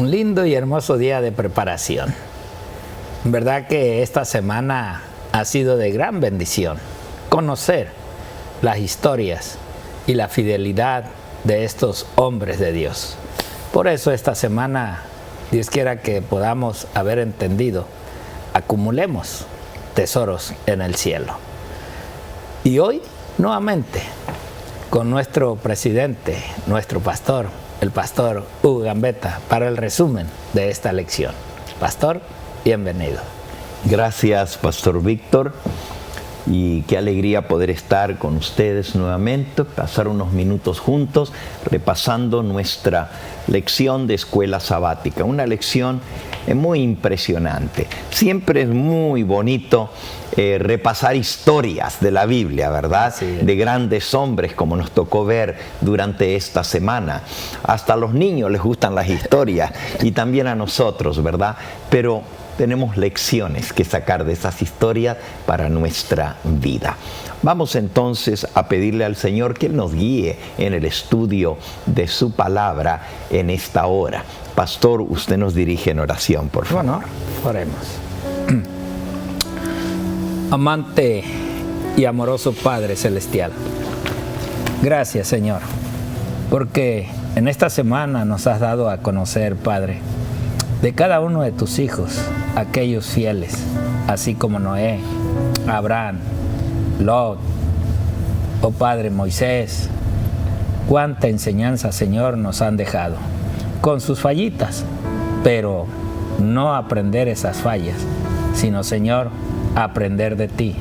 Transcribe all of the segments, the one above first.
un lindo y hermoso día de preparación. Verdad que esta semana ha sido de gran bendición conocer las historias y la fidelidad de estos hombres de Dios. Por eso esta semana, Dios quiera que podamos haber entendido, acumulemos tesoros en el cielo. Y hoy, nuevamente, con nuestro presidente, nuestro pastor, el pastor Hugo Gambetta, para el resumen de esta lección. Pastor, bienvenido. Gracias, Pastor Víctor. Y qué alegría poder estar con ustedes nuevamente, pasar unos minutos juntos repasando nuestra lección de escuela sabática. Una lección muy impresionante. Siempre es muy bonito repasar historias de la Biblia, ¿verdad? Sí. De grandes hombres, como nos tocó ver durante esta semana. Hasta a los niños les gustan las historias y también a nosotros, ¿verdad? Pero tenemos lecciones que sacar de esas historias para nuestra vida. Vamos entonces a pedirle al Señor que Él nos guíe en el estudio de su palabra en esta hora. Pastor, usted nos dirige en oración, por favor. Bueno, oremos. Amante y amoroso Padre Celestial, gracias, Señor, porque en esta semana nos has dado a conocer, Padre, de cada uno de tus hijos, aquellos fieles, así como Noé, Abraham, Lot, oh Padre Moisés. Cuánta enseñanza, Señor, nos han dejado, con sus fallitas, pero no aprender esas fallas, sino, Señor, aprender de ti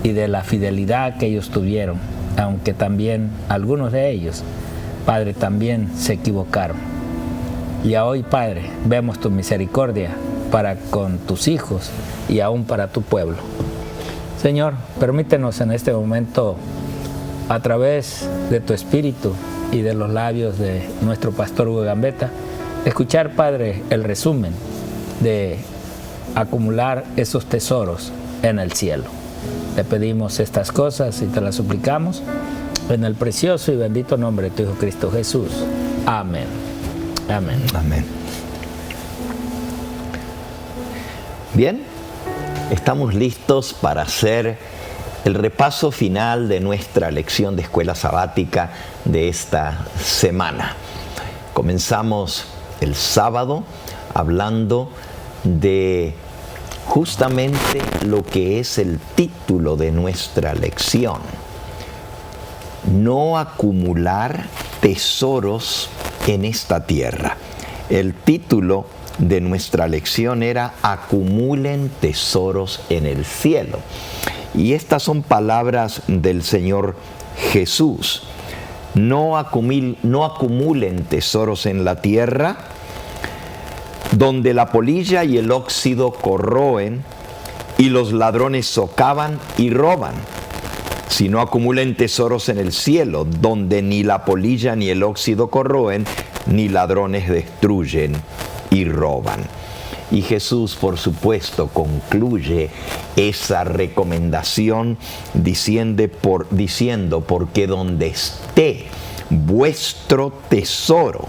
y de la fidelidad que ellos tuvieron, aunque también algunos de ellos, Padre, también se equivocaron. Y hoy, Padre, vemos tu misericordia para con tus hijos y aún para tu pueblo. Señor, permítenos en este momento, a través de tu Espíritu y de los labios de nuestro pastor Hugo Gambetta, escuchar, Padre, el resumen de acumular esos tesoros en el cielo. Te pedimos estas cosas y te las suplicamos en el precioso y bendito nombre de tu Hijo Cristo Jesús. Amén. Amén. Amén. Bien, estamos listos para hacer el repaso final de nuestra lección de escuela sabática de esta semana. Comenzamos el sábado hablando de justamente lo que es el título de nuestra lección: no acumular tesoros en esta tierra. El título de nuestra lección era acumulen tesoros en el cielo. Y estas son palabras del Señor Jesús. No acumulen tesoros en la tierra, donde la polilla y el óxido corroen y los ladrones socavan y roban. Sino acumulen tesoros en el cielo, donde ni la polilla ni el óxido corroen, ni ladrones destruyen y roban. Y Jesús, por supuesto, concluye esa recomendación diciendo, porque donde esté vuestro tesoro,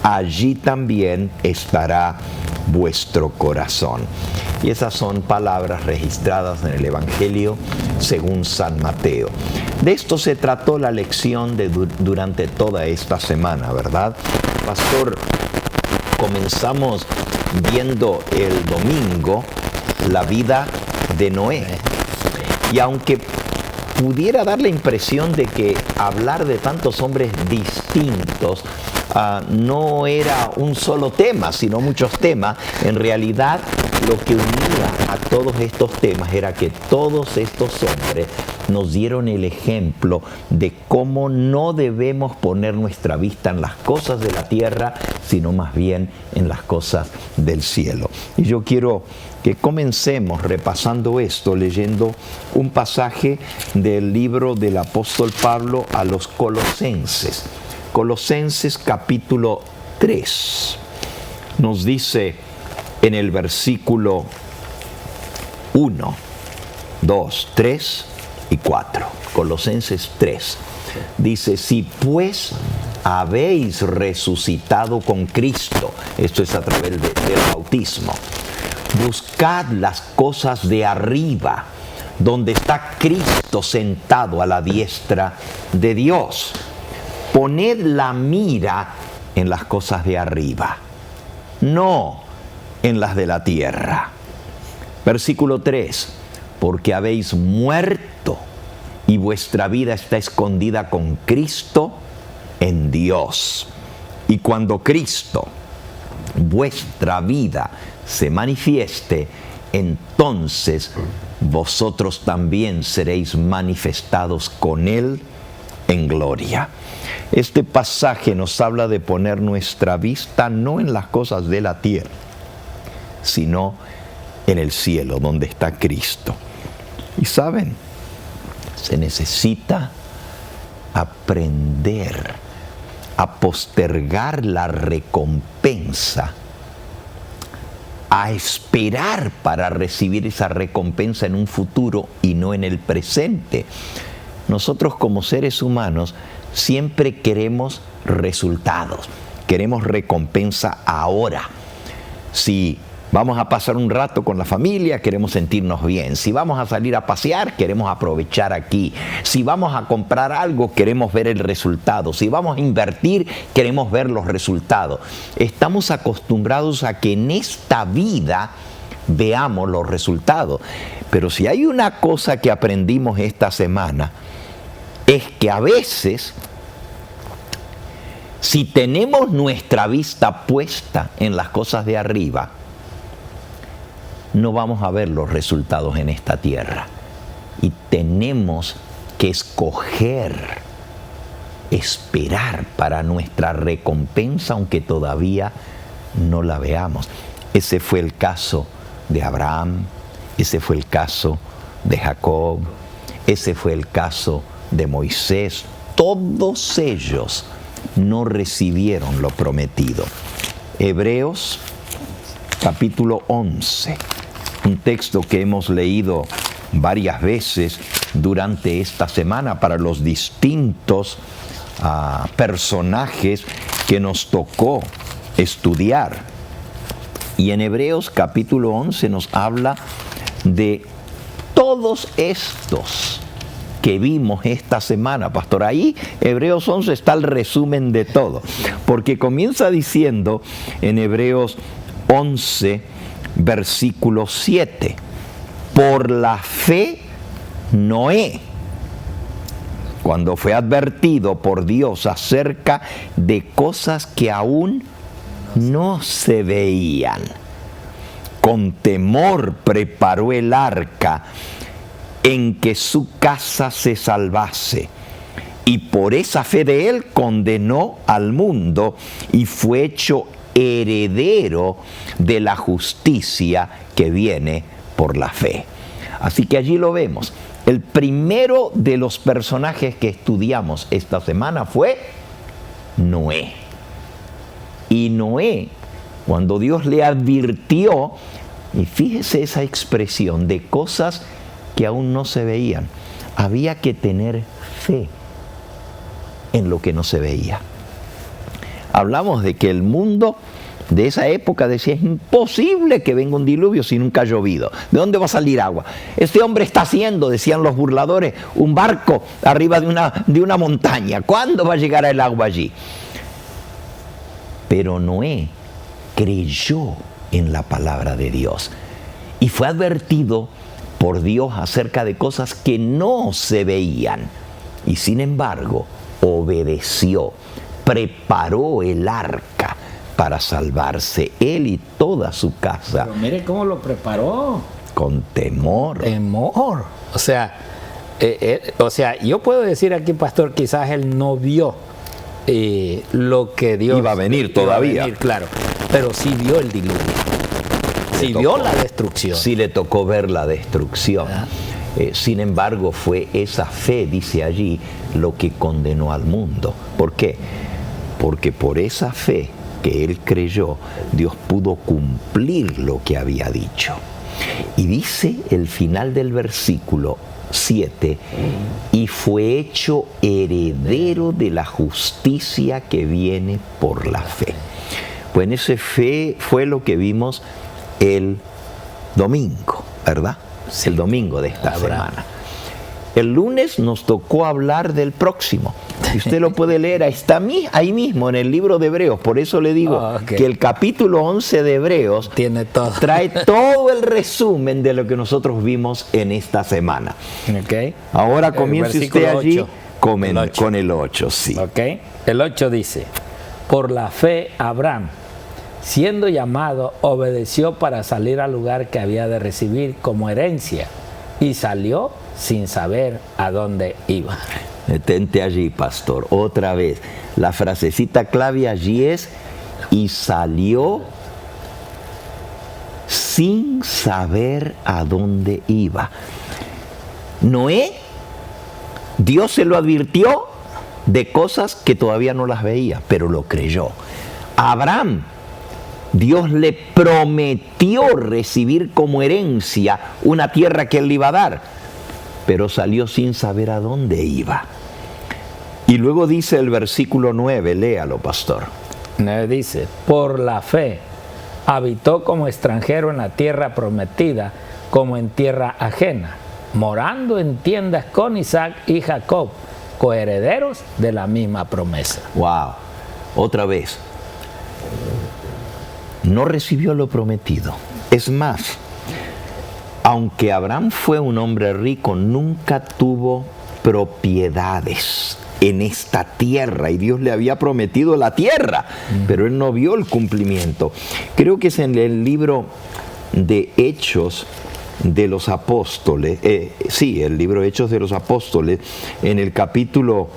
allí también estará vuestro corazón. Y esas son palabras registradas en el Evangelio según San Mateo. De esto se trató la lección durante toda esta semana, ¿verdad? Pastor, comenzamos viendo el domingo la vida de Noé. Y aunque pudiera dar la impresión de que hablar de tantos hombres distintos no era un solo tema, sino muchos temas, en realidad lo que unía a todos estos temas era que todos estos hombres nos dieron el ejemplo de cómo no debemos poner nuestra vista en las cosas de la tierra, sino más bien en las cosas del cielo. Y yo quiero que comencemos repasando esto, leyendo un pasaje del libro del apóstol Pablo a los Colosenses. Colosenses capítulo 3. Nos dice en el versículo 1, 2, 3 y 4. Colosenses 3. Dice: si pues habéis resucitado con Cristo. Esto es a través del bautismo. Buscad las cosas de arriba, donde está Cristo sentado a la diestra de Dios. Poned la mira en las cosas de arriba, no en las de la tierra. Versículo 3. Porque habéis muerto y vuestra vida está escondida con Cristo en Dios. Y cuando Cristo, vuestra vida, se manifieste, entonces vosotros también seréis manifestados con Él en gloria. Este pasaje nos habla de poner nuestra vista no en las cosas de la tierra, sino en el cielo, donde está Cristo. Y saben, se necesita aprender a postergar la recompensa, a esperar para recibir esa recompensa en un futuro y no en el presente. Nosotros como seres humanos siempre queremos resultados, queremos recompensa ahora. Si vamos a pasar un rato con la familia, queremos sentirnos bien. Si vamos a salir a pasear, queremos aprovechar aquí. Si vamos a comprar algo, queremos ver el resultado. Si vamos a invertir, queremos ver los resultados. Estamos acostumbrados a que en esta vida veamos los resultados. Pero si hay una cosa que aprendimos esta semana, es que a veces, si tenemos nuestra vista puesta en las cosas de arriba, no vamos a ver los resultados en esta tierra. Y tenemos que escoger, esperar para nuestra recompensa, aunque todavía no la veamos. Ese fue el caso de Abraham, ese fue el caso de Jacob, ese fue el caso de Moisés. Todos ellos no recibieron lo prometido. Hebreos capítulo 11. Un texto que hemos leído varias veces durante esta semana para los distintos personajes que nos tocó estudiar. Y en Hebreos capítulo 11 nos habla de todos estos que vimos esta semana, pastor. Ahí, Hebreos 11, está el resumen de todo. Porque comienza diciendo en Hebreos 11, versículo 7, por la fe Noé, cuando fue advertido por Dios acerca de cosas que aún no se veían, con temor preparó el arca en que su casa se salvase, y por esa fe de él condenó al mundo y fue hecho heredero de la justicia que viene por la fe. Así que allí lo vemos. El primero de los personajes que estudiamos esta semana fue Noé. Y Noé, cuando Dios le advirtió, y fíjese esa expresión de cosas que aún no se veían, había que tener fe en lo que no se veía. Hablamos de que el mundo de esa época decía, es imposible que venga un diluvio si nunca ha llovido. ¿De dónde va a salir agua? Este hombre está haciendo, decían los burladores, un barco arriba de una montaña. ¿Cuándo va a llegar el agua allí? Pero Noé creyó en la palabra de Dios y fue advertido por Dios acerca de cosas que no se veían. Y sin embargo, obedeció, preparó el arca para salvarse él y toda su casa. Pero mire cómo lo preparó. Con temor. Temor. O sea, yo puedo decir aquí, pastor, quizás él no vio lo que Dios iba a venir todavía. Iba a venir, claro. Pero sí vio el diluvio. Sí vio la destrucción. Sí le tocó ver la destrucción. Sin embargo, fue esa fe, dice allí, lo que condenó al mundo. ¿Por qué? Porque por esa fe que él creyó, Dios pudo cumplir lo que había dicho. Y dice el final del versículo, 7, y fue hecho heredero de la justicia que viene por la fe. Pues esa fe fue lo que vimos el domingo, ¿verdad? Sí. El domingo de esta semana. El lunes nos tocó hablar del próximo. Y usted lo puede leer, está ahí mismo en el libro de Hebreos. Por eso le digo que el capítulo 11 de Hebreos trae todo el resumen de lo que nosotros vimos en esta semana. Ahora comience usted allí con el 8. Sí. El 8 dice: por la fe Abraham, siendo llamado, obedeció para salir al lugar que había de recibir como herencia, y salió sin saber a dónde iba. Detente allí, pastor, otra vez. La frasecita clave allí es: y salió sin saber a dónde iba. Noé, Dios se lo advirtió de cosas que todavía no las veía, pero lo creyó. Abraham, Dios le prometió recibir como herencia una tierra que él le iba a dar, pero salió sin saber a dónde iba. Y luego dice el versículo 9, léalo, pastor. 9 dice: por la fe habitó como extranjero en la tierra prometida, como en tierra ajena, morando en tiendas con Isaac y Jacob, coherederos de la misma promesa. Wow, otra vez. No recibió lo prometido. Es más, aunque Abraham fue un hombre rico, nunca tuvo propiedades en esta tierra, y Dios le había prometido la tierra, pero él no vio el cumplimiento. Creo que es en el libro de Hechos de los Apóstoles, el libro de Hechos de los Apóstoles, en el capítulo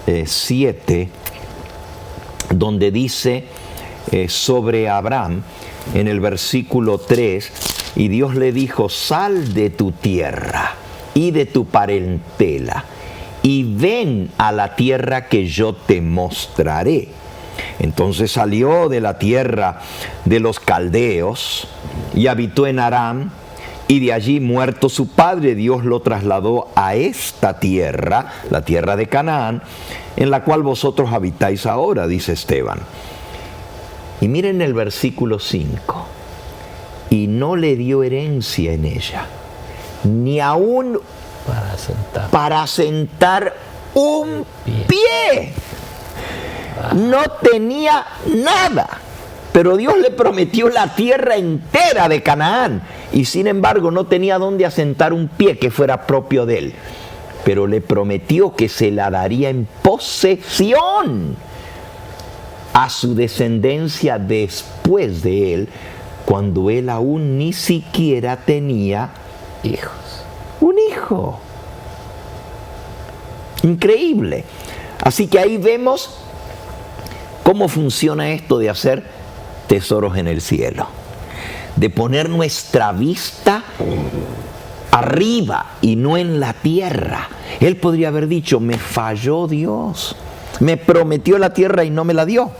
7, donde dice sobre Abraham, en el versículo 3, y Dios le dijo: sal de tu tierra y de tu parentela, y ven a la tierra que yo te mostraré. Entonces salió de la tierra de los caldeos y habitó en Aram, y de allí, muerto su padre, Dios lo trasladó a esta tierra, la tierra de Canaán, en la cual vosotros habitáis ahora, dice Esteban. Y miren el versículo 5. Y no le dio herencia en ella, ni aún para sentar un pie. No tenía nada, pero Dios le prometió la tierra entera de Canaán, y sin embargo no tenía dónde asentar un pie que fuera propio de él, pero le prometió que se la daría en posesión a su descendencia después de él, cuando él aún ni siquiera tenía hijos. Un hijo. Increíble. Así que ahí vemos cómo funciona esto de hacer tesoros en el cielo, de poner nuestra vista arriba y no en la tierra. Él podría haber dicho: me falló Dios, me prometió la tierra y no me la dio,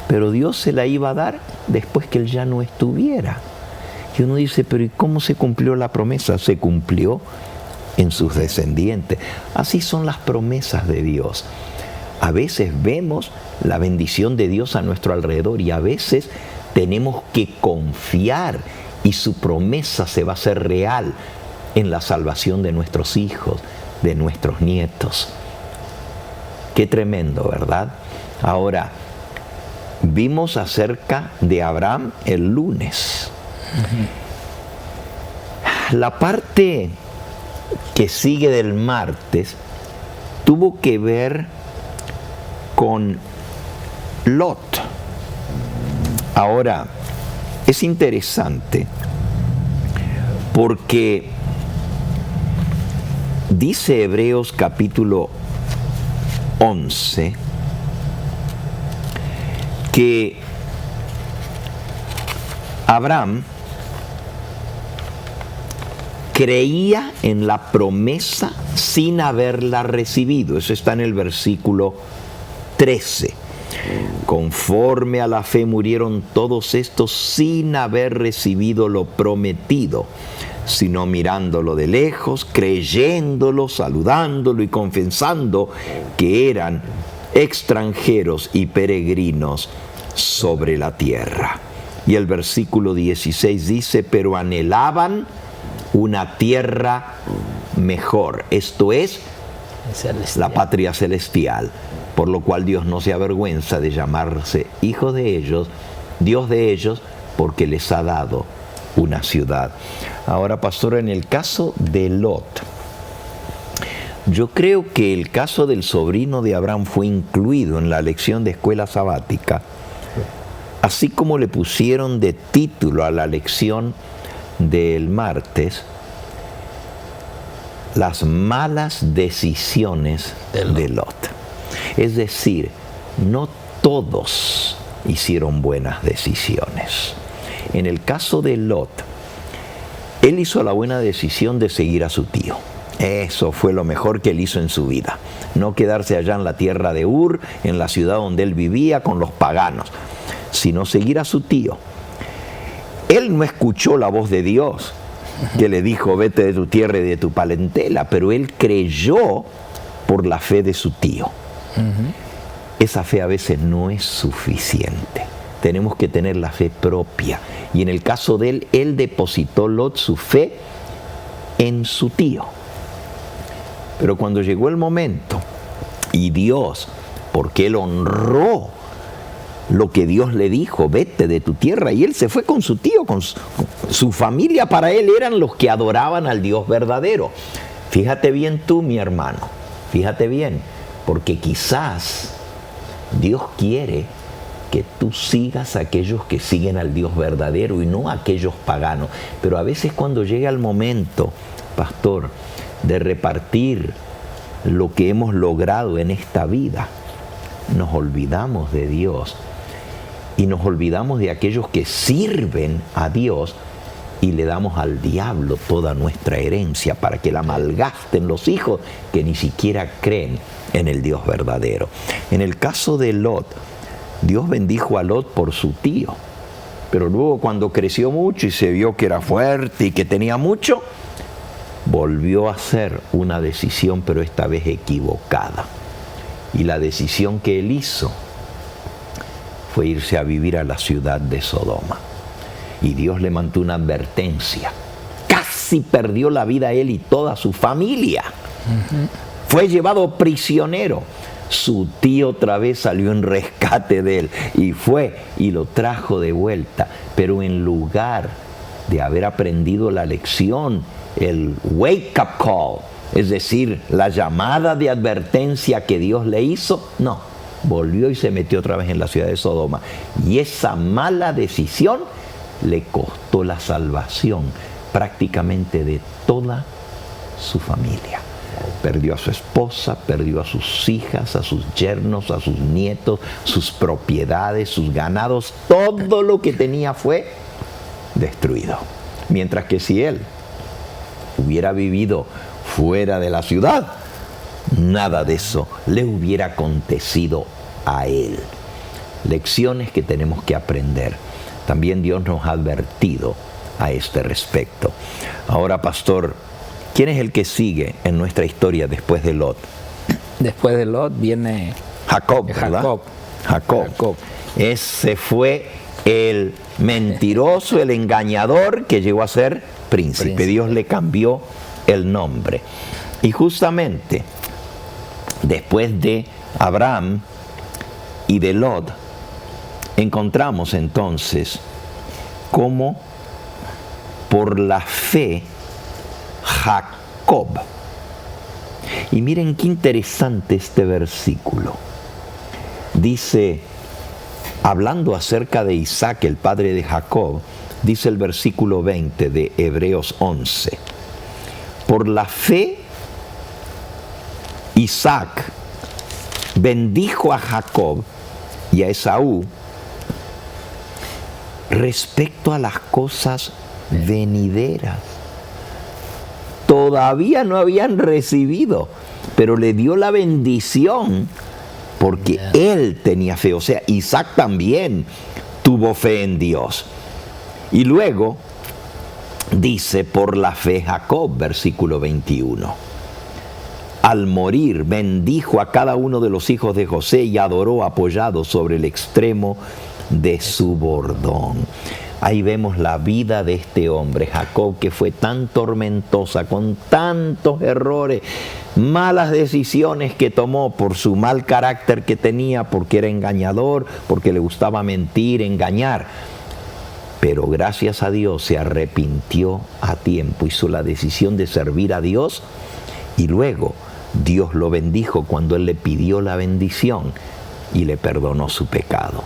pero Dios se la iba a dar después que él ya no estuviera. Y uno dice: pero ¿y cómo se cumplió la promesa? Se cumplió en sus descendientes. Así son las promesas de Dios. A veces vemos la bendición de Dios a nuestro alrededor, y a veces tenemos que confiar, y su promesa se va a hacer real en la salvación de nuestros hijos, de nuestros nietos. Qué tremendo, ¿verdad? Ahora, vimos acerca de Abraham el lunes. La parte que sigue del martes tuvo que ver con Lot. Ahora, es interesante porque dice Hebreos capítulo 11 que Abraham creía en la promesa sin haberla recibido. Eso está en el versículo 13. Conforme a la fe murieron todos estos sin haber recibido lo prometido, sino mirándolo de lejos, creyéndolo, saludándolo y confesando que eran extranjeros y peregrinos sobre la tierra. Y el versículo 16 dice, pero anhelaban una tierra mejor, esto es, la patria celestial, por lo cual Dios no se avergüenza de llamarse hijo de ellos, Dios de ellos, porque les ha dado una ciudad. Ahora, pastor, en el caso de Lot, yo creo que el caso del sobrino de Abraham fue incluido en la lección de escuela sabática, así como le pusieron de título a la lección del martes, las malas decisiones de Lot. Es decir, no todos hicieron buenas decisiones. En el caso de Lot, él hizo la buena decisión de seguir a su tío. Eso fue lo mejor que él hizo en su vida. No quedarse allá en la tierra de Ur, en la ciudad donde él vivía con los paganos, sino seguir a su tío. Él no escuchó la voz de Dios que le dijo, vete de tu tierra y de tu parentela, pero él creyó por la fe de su tío. Esa fe a veces no es suficiente. Tenemos que tener la fe propia. Y en el caso de él depositó Lot su fe en su tío. Pero cuando llegó el momento, y Dios, porque él honró lo que Dios le dijo, vete de tu tierra, y él se fue con su tío, con su familia. Para él eran los que adoraban al Dios verdadero. Fíjate bien tú, mi hermano, fíjate bien, porque quizás Dios quiere que tú sigas a aquellos que siguen al Dios verdadero y no a aquellos paganos. Pero a veces cuando llega el momento, pastor, de repartir lo que hemos logrado en esta vida, nos olvidamos de Dios y nos olvidamos de aquellos que sirven a Dios y le damos al diablo toda nuestra herencia para que la malgasten los hijos que ni siquiera creen en el Dios verdadero. En el caso de Lot, Dios bendijo a Lot por su tío, pero luego cuando creció mucho y se vio que era fuerte y que tenía mucho, volvió a hacer una decisión, pero esta vez equivocada. Y la decisión que él hizo fue irse a vivir a la ciudad de Sodoma. Y Dios le mandó una advertencia. Casi perdió la vida él y toda su familia. Fue llevado prisionero. Su tío otra vez salió en rescate de él y fue y lo trajo de vuelta. Pero en lugar de haber aprendido la lección, el wake up call, es decir, la llamada de advertencia que Dios le hizo, no, volvió y se metió otra vez en la ciudad de Sodoma. Y esa mala decisión le costó la salvación prácticamente de toda su familia. Perdió a su esposa, perdió a sus hijas, a sus yernos, a sus nietos, sus propiedades, sus ganados, todo lo que tenía fue destruido. Mientras que si él hubiera vivido fuera de la ciudad, nada de eso le hubiera acontecido a él. Lecciones que tenemos que aprender. También Dios nos ha advertido a este respecto. Ahora, pastor, ¿quién es el que sigue en nuestra historia después de Lot? Después de Lot viene Jacob, ¿verdad? Jacob. Ese fue el mentiroso, el engañador que llegó a ser príncipe. Dios le cambió el nombre. Y justamente después de Abraham y de Lot, encontramos entonces cómo por la fe Jacob. Y miren qué interesante este versículo. Dice, hablando acerca de Isaac, el padre de Jacob, dice el versículo 20 de Hebreos 11. Por la fe, Isaac bendijo a Jacob y a Esaú respecto a las cosas venideras. Todavía no habían recibido, pero le dio la bendición porque él tenía fe. O sea, Isaac también tuvo fe en Dios. Y luego dice, por la fe Jacob, versículo 21. Al morir, bendijo a cada uno de los hijos de José y adoró apoyado sobre el extremo de su bordón. Ahí vemos la vida de este hombre, Jacob, que fue tan tormentosa, con tantos errores, malas decisiones que tomó por su mal carácter que tenía, porque era engañador, porque le gustaba mentir, engañar. Pero gracias a Dios se arrepintió a tiempo, hizo la decisión de servir a Dios y luego Dios lo bendijo cuando él le pidió la bendición y le perdonó su pecado.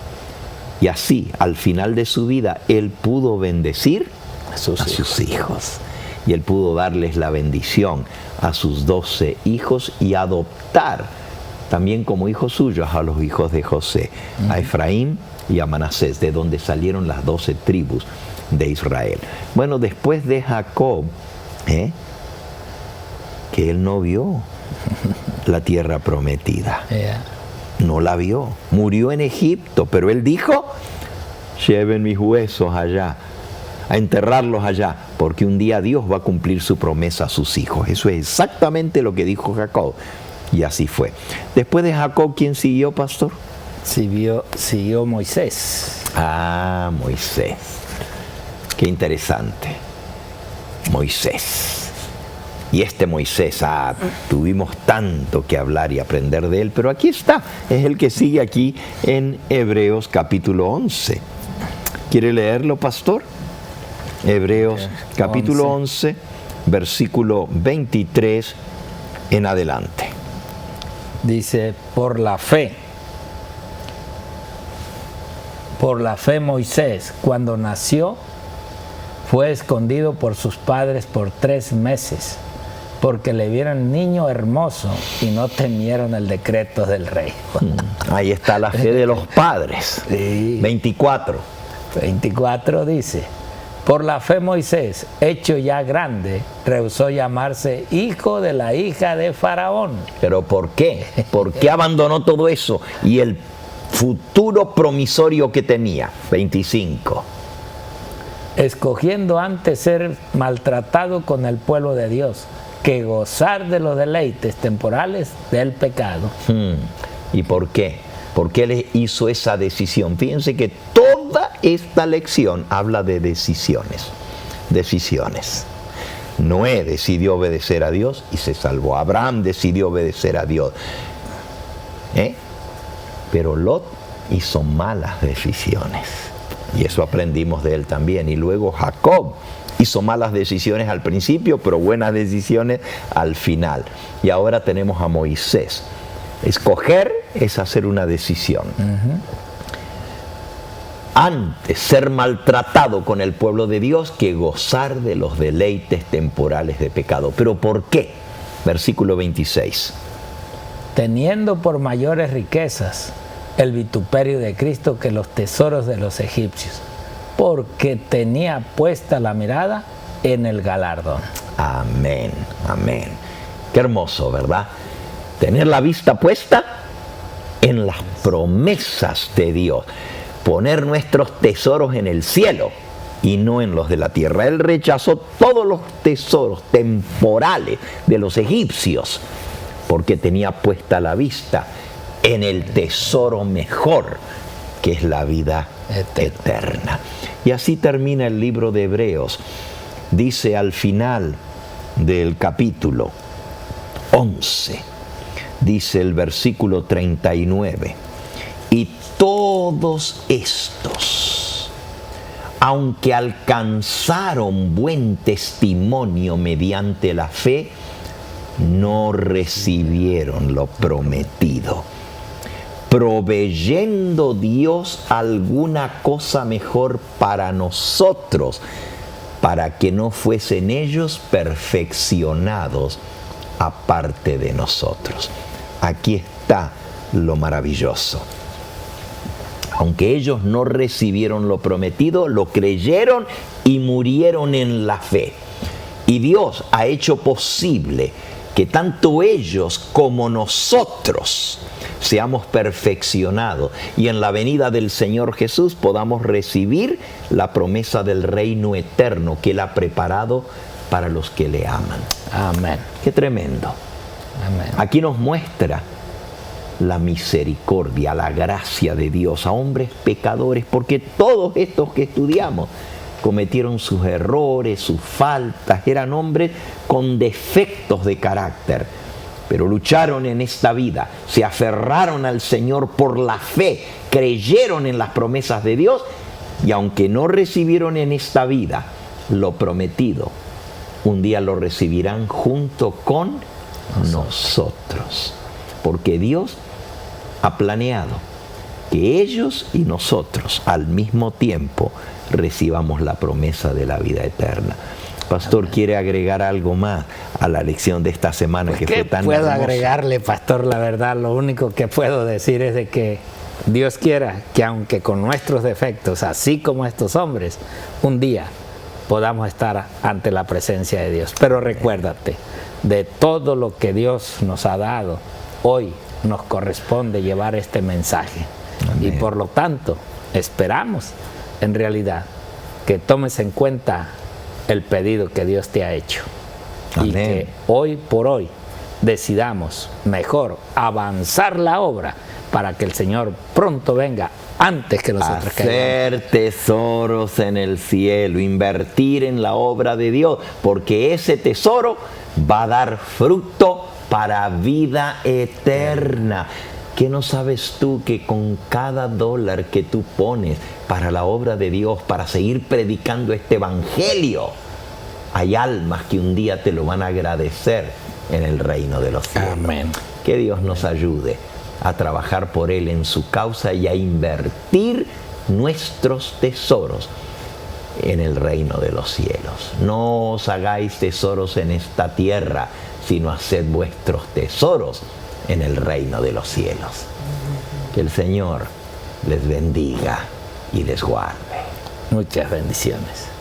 Y así, al final de su vida, él pudo bendecir a sus hijos. Y él pudo darles la bendición a sus 12 hijos y adoptar también como hijos suyos a los hijos de José, a Efraín y a Manasés, de donde salieron las 12 tribus de Israel. Bueno, después de Jacob, que él no vio la tierra prometida. No la vio. Murió en Egipto, pero él dijo, lleven mis huesos allá, a enterrarlos allá, porque un día Dios va a cumplir su promesa a sus hijos. Eso es exactamente lo que dijo Jacob. Y así fue. Después de Jacob, ¿quién siguió, pastor? Siguió Moisés. Ah, Moisés. Qué interesante. Moisés. Y este Moisés, tuvimos tanto que hablar y aprender de él, pero aquí está, es el que sigue aquí en Hebreos capítulo 11. ¿Quiere leerlo, pastor? Hebreos capítulo 11, versículo 23 en adelante. Dice, por la fe Moisés, cuando nació, fue escondido por sus padres por 3 meses, porque le vieron niño hermoso y no temieron el decreto del rey. Ahí está la fe de los padres. Sí. 24 dice, por la fe Moisés, hecho ya grande, rehusó llamarse hijo de la hija de Faraón. ¿Pero por qué? ¿Por qué abandonó todo eso y el futuro promisorio que tenía? 25. Escogiendo antes ser maltratado con el pueblo de Dios, que gozar de los deleites temporales del pecado. ¿Y por qué? ¿Por qué él hizo esa decisión? Fíjense que toda esta lección habla de decisiones. Decisiones. Noé decidió obedecer a Dios y se salvó. Abraham decidió obedecer a Dios. Pero Lot hizo malas decisiones. Y eso aprendimos de él también. Y luego Jacob hizo malas decisiones al principio, pero buenas decisiones al final. Y ahora tenemos a Moisés. Escoger es hacer una decisión. Antes ser maltratado con el pueblo de Dios que gozar de los deleites temporales de pecado. ¿Pero por qué? Versículo 26. Teniendo por mayores riquezas el vituperio de Cristo que los tesoros de los egipcios, porque tenía puesta la mirada en el galardón. Amén, amén. Qué hermoso, ¿verdad? Tener la vista puesta en las promesas de Dios. Poner nuestros tesoros en el cielo y no en los de la tierra. Él rechazó todos los tesoros temporales de los egipcios porque tenía puesta la vista en el tesoro mejor, que es la vida eterna. Y así termina el libro de Hebreos. Dice al final del capítulo 11, dice el versículo 39, y todos estos, aunque alcanzaron buen testimonio mediante la fe, no recibieron lo prometido, proveyendo Dios alguna cosa mejor para nosotros, para que no fuesen ellos perfeccionados aparte de nosotros. Aquí está lo maravilloso. Aunque ellos no recibieron lo prometido, lo creyeron y murieron en la fe. Y Dios ha hecho posible que tanto ellos como nosotros seamos perfeccionados y en la venida del Señor Jesús podamos recibir la promesa del reino eterno que Él ha preparado para los que le aman. Amén. Qué tremendo. Amén. Aquí nos muestra la misericordia, la gracia de Dios a hombres pecadores, porque todos estos que estudiamos cometieron sus errores, sus faltas, eran hombres con defectos de carácter, pero lucharon en esta vida, se aferraron al Señor por la fe, creyeron en las promesas de Dios y aunque no recibieron en esta vida lo prometido, un día lo recibirán junto con nosotros, porque Dios ha planeado que ellos y nosotros al mismo tiempo recibamos la promesa de la vida eterna. Pastor, ¿quiere agregar algo más a la lección de esta semana que fue tan puedo hermosa? agregarle, pastor? La verdad, lo único que puedo decir es de que Dios quiera que aunque con nuestros defectos, así como estos hombres, un día podamos estar ante la presencia de Dios. Pero recuérdate, de todo lo que Dios nos ha dado, hoy nos corresponde llevar este mensaje. Amén. Y por lo tanto, esperamos en realidad que tomes en cuenta el pedido que Dios te ha hecho. Amén. Y que hoy por hoy decidamos mejor avanzar la obra para que el Señor pronto venga antes que nosotros caigamos. Hacer tesoros en el cielo, invertir en la obra de Dios, porque ese tesoro va a dar fruto para vida eterna. ¿Qué no sabes tú que con cada dólar que tú pones para la obra de Dios, para seguir predicando este evangelio, hay almas que un día te lo van a agradecer en el reino de los cielos? Amén. Que Dios nos ayude a trabajar por Él en su causa y a invertir nuestros tesoros en el reino de los cielos. No os hagáis tesoros en esta tierra, sino haced vuestros tesoros en el reino de los cielos. Que el Señor les bendiga y les guarde. Muchas bendiciones.